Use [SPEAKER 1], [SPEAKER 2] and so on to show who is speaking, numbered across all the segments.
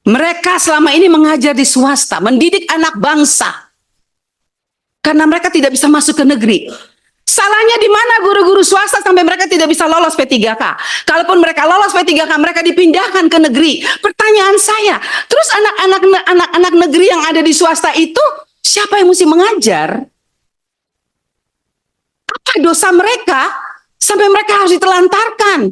[SPEAKER 1] Mereka selama ini mengajar di swasta, mendidik anak bangsa. Karena mereka tidak bisa masuk ke negeri. Salahnya di mana guru-guru swasta sampai mereka tidak bisa lolos P3K? Kalaupun mereka lolos P3K, mereka dipindahkan ke negeri. Pertanyaan saya, terus anak-anak negeri yang ada di swasta itu, siapa yang mesti mengajar? Apa dosa mereka sampai mereka harus ditelantarkan?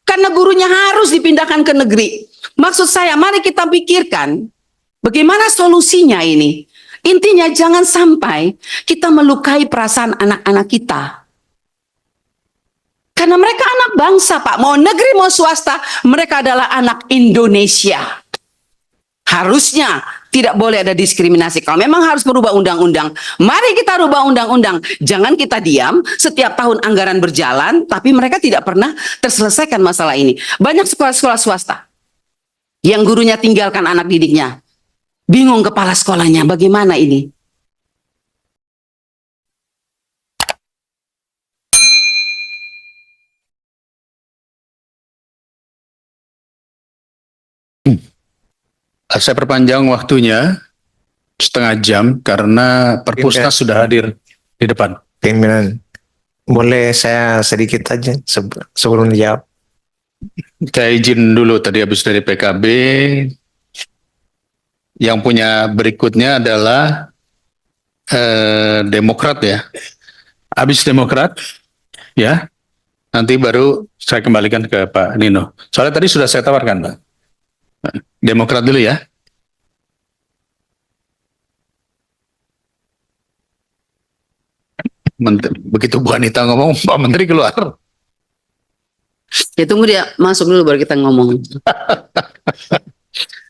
[SPEAKER 1] Karena gurunya harus dipindahkan ke negeri. Maksud saya, mari kita pikirkan bagaimana solusinya ini. Intinya jangan sampai kita melukai perasaan anak-anak kita. Karena mereka anak bangsa, Pak. Mau negeri, mau swasta, mereka adalah anak Indonesia. Harusnya tidak boleh ada diskriminasi. Kalau memang harus merubah undang-undang, mari kita rubah undang-undang. Jangan kita diam, setiap tahun anggaran berjalan, tapi mereka tidak pernah terselesaikan masalah ini. Banyak sekolah-sekolah swasta yang gurunya tinggalkan anak didiknya. Bingung kepala sekolahnya, bagaimana ini?
[SPEAKER 2] Saya perpanjang waktunya setengah jam karena Perpusnas sudah hadir di depan.
[SPEAKER 3] Pimpinan, boleh saya sedikit aja sebelum dijawab?
[SPEAKER 2] Saya izin dulu tadi habis dari PKB. Yang punya berikutnya adalah Demokrat ya. Habis Demokrat ya. Nanti baru saya kembalikan ke Pak Nino. Soalnya tadi sudah saya tawarkan, Pak. Demokrat dulu ya. Begitu Bu Anita ngomong, Pak Menteri keluar.
[SPEAKER 1] Ya tunggu dia masuk dulu baru kita ngomong.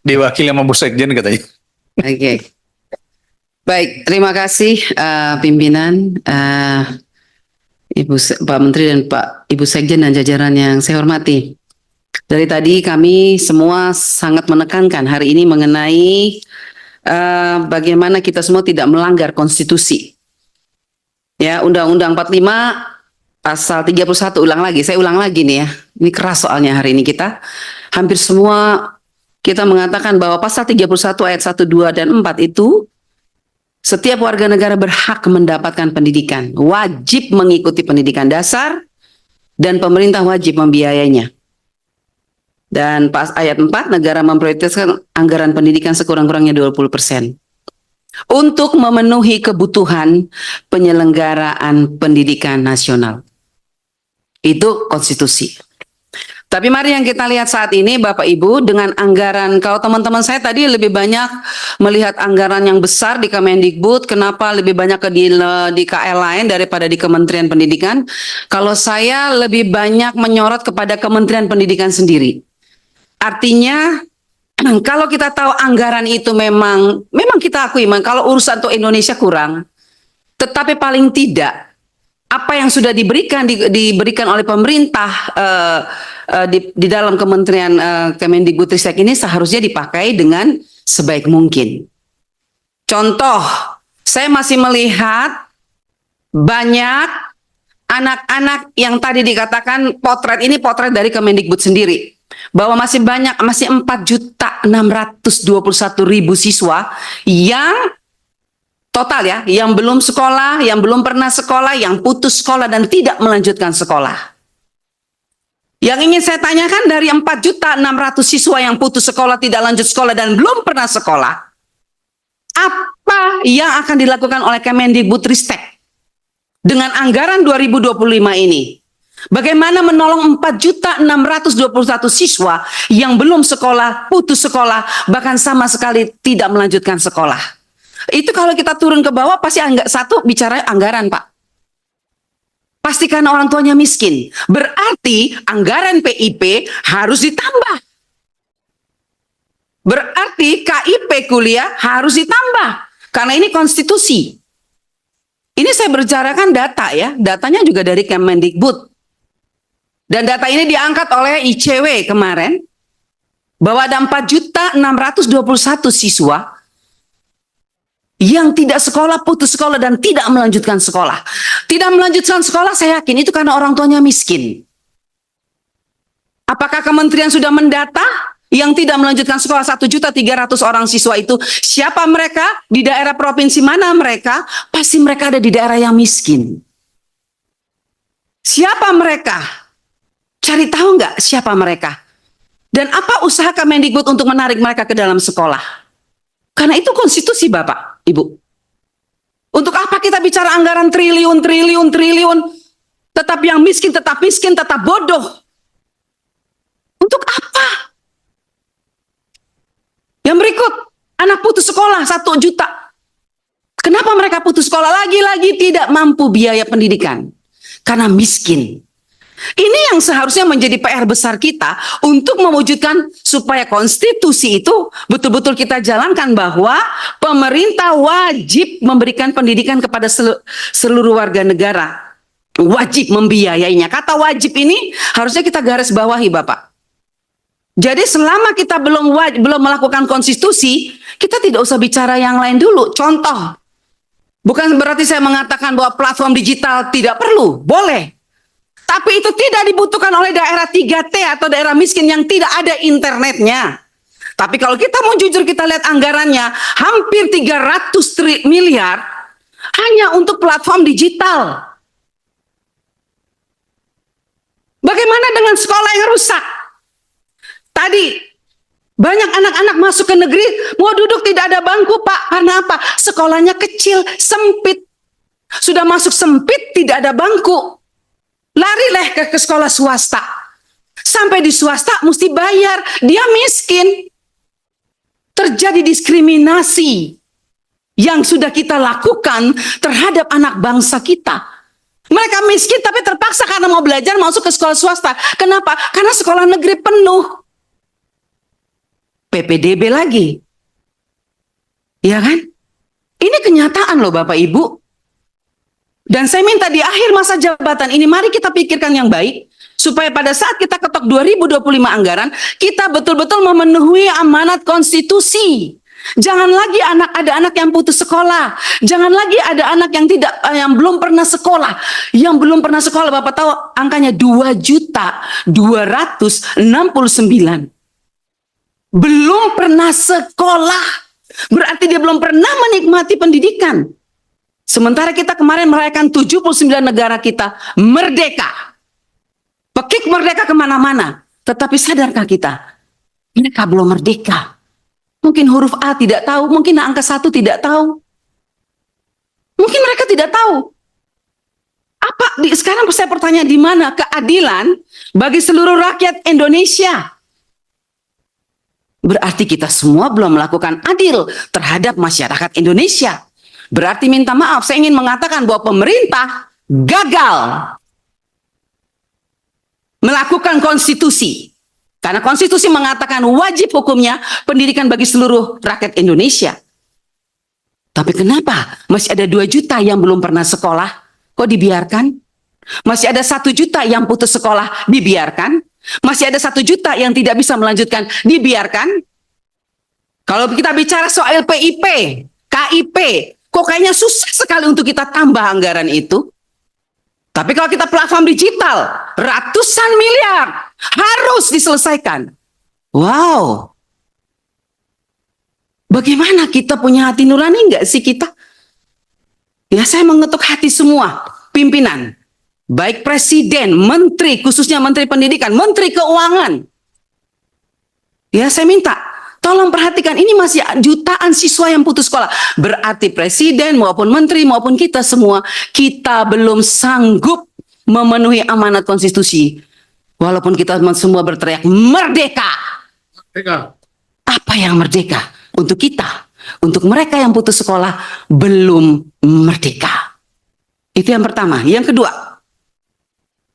[SPEAKER 2] Diwakili sama Bu Sekjen katanya.
[SPEAKER 1] Oke. Baik, terima kasih pimpinan, Pak Menteri dan Ibu Sekjen dan jajaran yang saya hormati. Dari tadi kami semua sangat menekankan hari ini mengenai bagaimana kita semua tidak melanggar konstitusi. Ya, Undang-Undang 45 pasal 31 saya ulang lagi nih ya. Ini keras soalnya hari ini kita hampir semua kita mengatakan bahwa pasal 31 ayat 1, 2, dan 4 itu setiap warga negara berhak mendapatkan pendidikan, wajib mengikuti pendidikan dasar, dan pemerintah wajib membiayainya. Dan pas ayat 4, negara memprioritaskan anggaran pendidikan sekurang-kurangnya 20% untuk memenuhi kebutuhan penyelenggaraan pendidikan nasional. Itu konstitusi. Tapi mari yang kita lihat saat ini Bapak Ibu dengan anggaran, kalau teman-teman saya tadi lebih banyak melihat anggaran yang besar di Kemendikbud, kenapa lebih banyak di KL lain daripada di Kementerian Pendidikan? Kalau saya lebih banyak menyorot kepada Kementerian Pendidikan sendiri. Artinya kalau kita tahu anggaran itu memang kita akui, kalau urusan untuk Indonesia kurang, tetapi paling tidak apa yang sudah diberikan oleh pemerintah di dalam Kementerian Kemendikbudristek ini seharusnya dipakai dengan sebaik mungkin. Contoh, saya masih melihat banyak anak-anak yang tadi dikatakan potret dari Kemendikbud sendiri, bahwa masih 4.621.000 siswa yang total ya, yang belum sekolah, yang belum pernah sekolah, yang putus sekolah dan tidak melanjutkan sekolah. Yang ingin saya tanyakan, dari 4.600.000 siswa yang putus sekolah, tidak lanjut sekolah dan belum pernah sekolah, apa yang akan dilakukan oleh Kemendikbudristek dengan anggaran 2025 ini? Bagaimana menolong 4.621.000 siswa yang belum sekolah, putus sekolah, bahkan sama sekali tidak melanjutkan sekolah? Itu kalau kita turun ke bawah pasti satu bicara anggaran, Pak. Pasti karena orang tuanya miskin. Berarti anggaran PIP harus ditambah. Berarti KIP kuliah harus ditambah. Karena ini konstitusi. Ini saya bicarakan data ya. Datanya juga dari Kemendikbud. Dan data ini diangkat oleh ICW kemarin. Bahwa ada 4.621 siswa yang tidak sekolah, putus sekolah, dan tidak melanjutkan sekolah. Tidak melanjutkan sekolah, saya yakin itu karena orang tuanya miskin. Apakah kementerian sudah mendata yang tidak melanjutkan sekolah 1.300.000 orang siswa itu, siapa mereka? Di daerah provinsi mana mereka? Pasti mereka ada di daerah yang miskin. Siapa mereka? Cari tahu nggak siapa mereka? Dan apa usaha Kemendikbud untuk menarik mereka ke dalam sekolah? Karena itu konstitusi Bapak, Ibu. Untuk apa kita bicara anggaran triliun, tetap yang miskin, tetap bodoh. Untuk apa? Yang berikut, anak putus sekolah 1 juta. Kenapa mereka putus sekolah? Lagi-lagi tidak mampu biaya pendidikan. Karena miskin. Ini yang seharusnya menjadi PR besar kita untuk mewujudkan supaya konstitusi itu betul-betul kita jalankan, bahwa pemerintah wajib memberikan pendidikan kepada seluruh warga negara. Wajib membiayainya. Kata wajib ini harusnya kita garis bawahi Bapak. Jadi selama kita belum melakukan konstitusi, kita tidak usah bicara yang lain dulu. Contoh, bukan berarti saya mengatakan bahwa platform digital tidak perlu, boleh. Tapi itu tidak dibutuhkan oleh daerah 3T atau daerah miskin yang tidak ada internetnya. Tapi kalau kita mau jujur, kita lihat anggarannya, hampir 300 miliar hanya untuk platform digital. Bagaimana dengan sekolah yang rusak? Tadi banyak anak-anak masuk ke negeri, mau duduk tidak ada bangku Pak. Karena apa? Sekolahnya kecil, sempit. Sudah masuk sempit, tidak ada bangku. Larilah ke sekolah swasta. Sampai di swasta mesti bayar. Dia miskin. Terjadi diskriminasi yang sudah kita lakukan terhadap anak bangsa kita. Mereka miskin tapi terpaksa karena mau belajar masuk ke sekolah swasta. Kenapa? Karena sekolah negeri penuh. PPDB lagi. Ya kan? Ini kenyataan loh Bapak Ibu. Dan saya minta di akhir masa jabatan ini, mari kita pikirkan yang baik, supaya pada saat kita ketok 2025 anggaran, kita betul-betul memenuhi amanat konstitusi. Jangan lagi ada anak yang putus sekolah. Jangan lagi ada anak yang belum pernah sekolah. Yang belum pernah sekolah, Bapak tahu angkanya 2.269.000. Belum pernah sekolah. Berarti dia belum pernah menikmati pendidikan. Sementara kita kemarin merayakan 79 negara kita merdeka. Pekik merdeka kemana-mana. Tetapi sadarkah kita? Mereka belum merdeka. Mungkin huruf A tidak tahu. Mungkin angka 1 tidak tahu. Mungkin mereka tidak tahu. Sekarang saya bertanya, di mana keadilan bagi seluruh rakyat Indonesia? Berarti kita semua belum melakukan adil terhadap masyarakat Indonesia. Berarti minta maaf, saya ingin mengatakan bahwa pemerintah gagal melakukan konstitusi. Karena konstitusi mengatakan wajib hukumnya pendidikan bagi seluruh rakyat Indonesia. Tapi kenapa masih ada 2 juta yang belum pernah sekolah? Kok dibiarkan? Masih ada 1 juta yang putus sekolah, dibiarkan? Masih ada 1 juta yang tidak bisa melanjutkan, dibiarkan? Kalau kita bicara soal PIP, KIP, kok kayaknya susah sekali untuk kita tambah anggaran itu. Tapi kalau kita platform digital, ratusan miliar harus diselesaikan. Wow. Bagaimana kita punya hati nurani enggak sih kita? Ya, saya mengetuk hati semua pimpinan. Baik presiden, menteri, khususnya menteri pendidikan, menteri keuangan. Ya, saya minta, tolong perhatikan, ini masih jutaan siswa yang putus sekolah. Berarti presiden maupun menteri maupun kita semua, kita belum sanggup memenuhi amanat konstitusi. Walaupun kita semua berteriak, merdeka.
[SPEAKER 2] Merdeka.
[SPEAKER 1] Apa yang merdeka? Untuk kita. Untuk mereka yang putus sekolah, belum merdeka. Itu yang pertama. Yang kedua,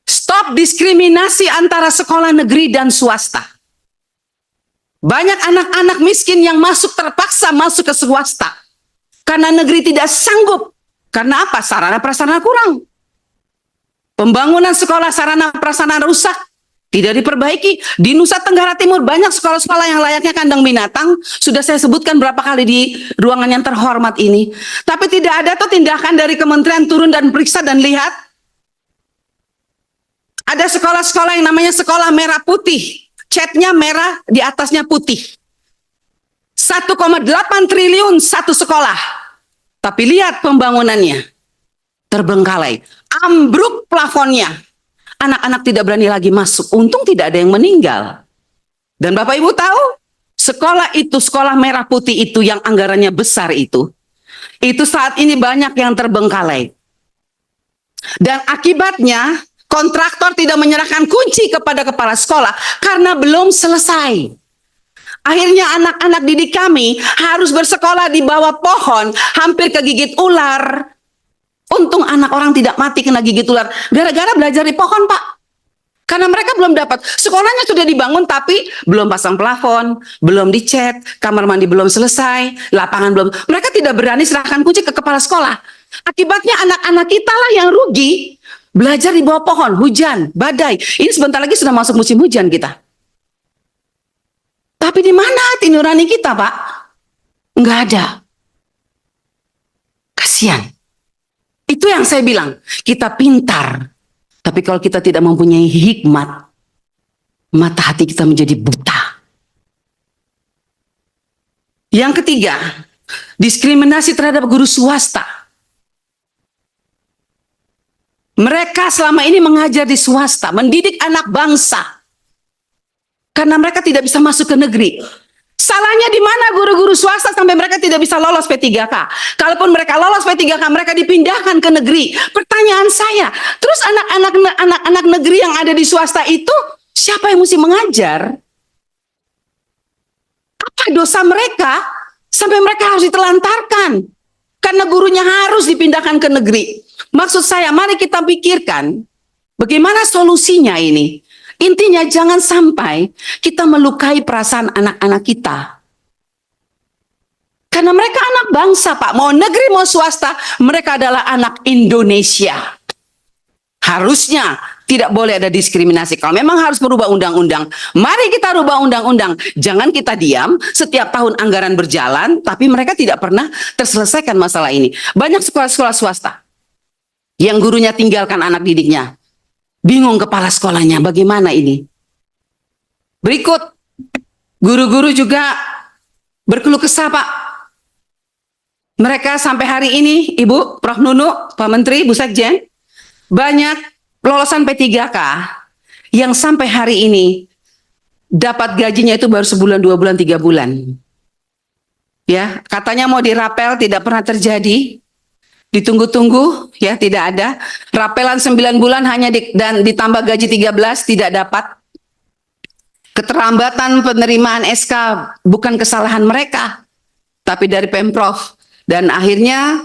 [SPEAKER 1] stop diskriminasi antara sekolah negeri dan swasta. Banyak anak-anak miskin yang terpaksa masuk ke swasta. Karena negeri tidak sanggup. Karena apa? Sarana prasarana kurang. Pembangunan sekolah sarana prasarana rusak. Tidak diperbaiki. Di Nusa Tenggara Timur banyak sekolah-sekolah yang layaknya kandang binatang. Sudah saya sebutkan berapa kali di ruangan yang terhormat ini. Tapi tidak ada tuh tindakan dari kementerian turun dan periksa dan lihat. Ada sekolah-sekolah yang namanya sekolah merah putih. catnya merah, di atasnya putih. 1,8 triliun satu sekolah. Tapi lihat pembangunannya. Terbengkalai. Ambruk plafonnya. Anak-anak tidak berani lagi masuk. Untung tidak ada yang meninggal. Dan Bapak Ibu tahu, sekolah itu, sekolah merah putih itu yang anggarannya besar itu saat ini banyak yang terbengkalai. Dan akibatnya, kontraktor tidak menyerahkan kunci kepada kepala sekolah karena belum selesai. Akhirnya anak-anak didik kami harus bersekolah di bawah pohon, hampir kegigit ular. Untung anak orang tidak mati kena gigit ular, gara-gara belajar di pohon, Pak. Karena mereka belum dapat, sekolahnya sudah dibangun tapi belum pasang plafon, belum dicat, kamar mandi belum selesai, lapangan belum. Mereka tidak berani serahkan kunci ke kepala sekolah. Akibatnya anak-anak kita lah yang rugi. Belajar di bawah pohon, hujan, badai. Ini sebentar lagi sudah masuk musim hujan kita. Tapi di mana hati nurani kita, Pak? Enggak ada. Kasihan. Itu yang saya bilang, kita pintar. Tapi kalau kita tidak mempunyai hikmat, mata hati kita menjadi buta. Yang ketiga, diskriminasi terhadap guru swasta. Mereka selama ini mengajar di swasta, mendidik anak bangsa. Karena mereka tidak bisa masuk ke negeri. Salahnya di mana guru-guru swasta sampai mereka tidak bisa lolos P3K? Kalaupun mereka lolos P3K, mereka dipindahkan ke negeri. Pertanyaan saya, terus anak-anak negeri yang ada di swasta itu, siapa yang mesti mengajar? Apa dosa mereka sampai mereka harus ditelantarkan? Karena gurunya harus dipindahkan ke negeri. Maksud saya, mari kita pikirkan bagaimana solusinya ini. Intinya jangan sampai kita melukai perasaan anak-anak kita. Karena mereka anak bangsa, Pak. Mau negeri mau swasta, mereka adalah anak Indonesia. Harusnya tidak boleh ada diskriminasi. Kalau memang harus merubah undang-undang, mari kita rubah undang-undang. Jangan kita diam, setiap tahun anggaran berjalan, tapi mereka tidak pernah terselesaikan masalah ini. Banyak sekolah-sekolah swasta yang gurunya tinggalkan anak didiknya. Bingung kepala sekolahnya, bagaimana ini? Berikut, guru-guru juga berkeluh kesah, Pak. Mereka sampai hari ini, Ibu, Prof. Nunu, Pak Menteri, Bu Sekjen, banyak lolosan P3K yang sampai hari ini dapat gajinya itu baru sebulan, 2 bulan, 3 bulan. Ya, katanya mau dirapel, tidak pernah terjadi. Ditunggu-tunggu, ya tidak ada. Rapelan 9 bulan hanya dan ditambah gaji 13 tidak dapat. Keterlambatan penerimaan SK bukan kesalahan mereka, tapi dari Pemprov. Dan akhirnya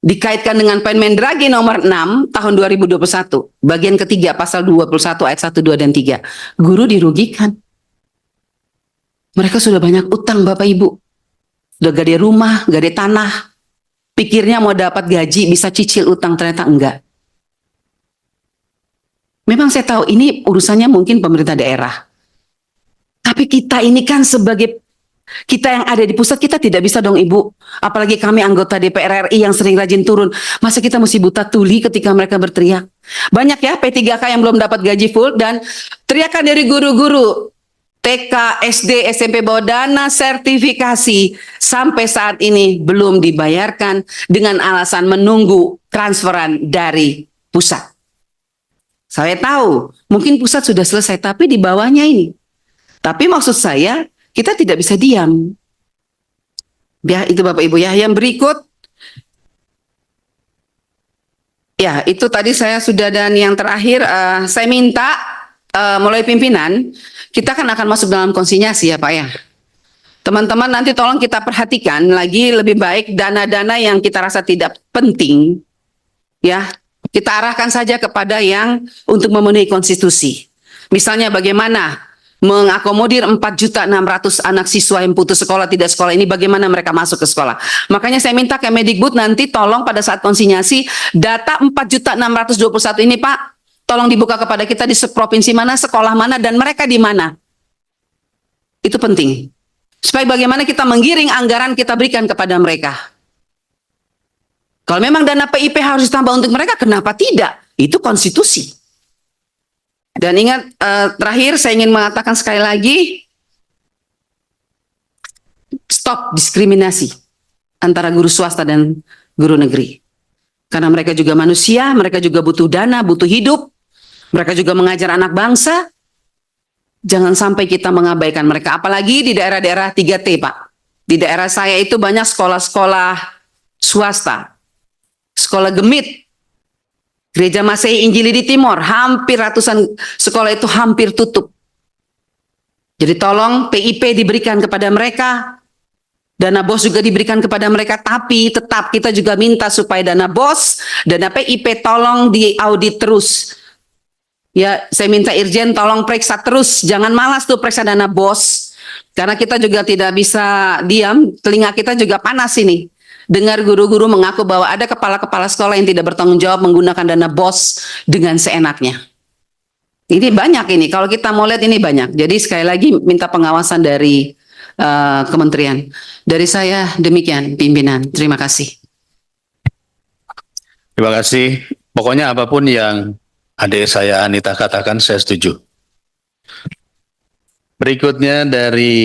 [SPEAKER 1] dikaitkan dengan Permendagri nomor 6 tahun 2021, bagian ketiga pasal 21 ayat 1, 2, dan 3. Guru dirugikan. Mereka sudah banyak utang, Bapak Ibu. Sudah gade rumah, gade tanah. Pikirnya mau dapat gaji bisa cicil utang, ternyata enggak. Memang saya tahu ini urusannya mungkin pemerintah daerah. Tapi kita ini kan sebagai kita yang ada di pusat, kita tidak bisa dong Ibu. Apalagi kami anggota DPR RI yang sering rajin turun. Masa kita mesti buta tuli ketika mereka berteriak? Banyak ya P3K yang belum dapat gaji full dan teriakan dari guru-guru TK, SD, SMP bahwa dana sertifikasi sampai saat ini belum dibayarkan dengan alasan menunggu transferan dari pusat. Saya tahu mungkin pusat sudah selesai tapi di bawahnya ini. Tapi maksud saya kita tidak bisa diam. Ya itu Bapak Ibu ya. Yang berikut. Ya itu tadi saya sudah dan yang terakhir saya minta mulai pimpinan, kita kan akan masuk dalam konsinyasi ya Pak ya. Teman-teman nanti tolong kita perhatikan lagi lebih baik dana-dana yang kita rasa tidak penting, ya kita arahkan saja kepada yang untuk memenuhi konstitusi. Misalnya bagaimana mengakomodir 4.600.000 anak siswa yang putus sekolah, tidak sekolah ini, bagaimana mereka masuk ke sekolah. Makanya saya minta Kemendikbud nanti tolong pada saat konsinyasi, data 4.621 ini Pak, tolong dibuka kepada kita di provinsi mana, sekolah mana, dan mereka di mana. Itu penting. Supaya bagaimana kita menggiring anggaran kita berikan kepada mereka. Kalau memang dana PIP harus ditambah untuk mereka, kenapa tidak? Itu konstitusi. Dan ingat, terakhir saya ingin mengatakan sekali lagi, stop diskriminasi antara guru swasta dan guru negeri. Karena mereka juga manusia, mereka juga butuh dana, butuh hidup, mereka juga mengajar anak bangsa. Jangan sampai kita mengabaikan mereka, apalagi di daerah-daerah 3T, Pak. Di daerah saya itu banyak sekolah-sekolah swasta, sekolah Gemit, Gereja Masehi Injili di Timor, hampir ratusan sekolah itu hampir tutup. Jadi tolong PIP diberikan kepada mereka, dana BOS juga diberikan kepada mereka, tapi tetap kita juga minta supaya dana BOS, dana PIP tolong diaudit terus. Ya, saya minta Irjen tolong periksa terus, jangan malas tuh periksa dana BOS. Karena kita juga tidak bisa diam, telinga kita juga panas ini. Dengar guru-guru mengaku bahwa ada kepala-kepala sekolah yang tidak bertanggung jawab menggunakan dana BOS dengan seenaknya. Ini banyak ini, kalau kita mau lihat ini banyak. Jadi sekali lagi minta pengawasan dari kementerian. Dari saya demikian, pimpinan. Terima kasih.
[SPEAKER 2] Terima kasih. Pokoknya apapun yang adik saya Anita katakan, saya setuju. Berikutnya dari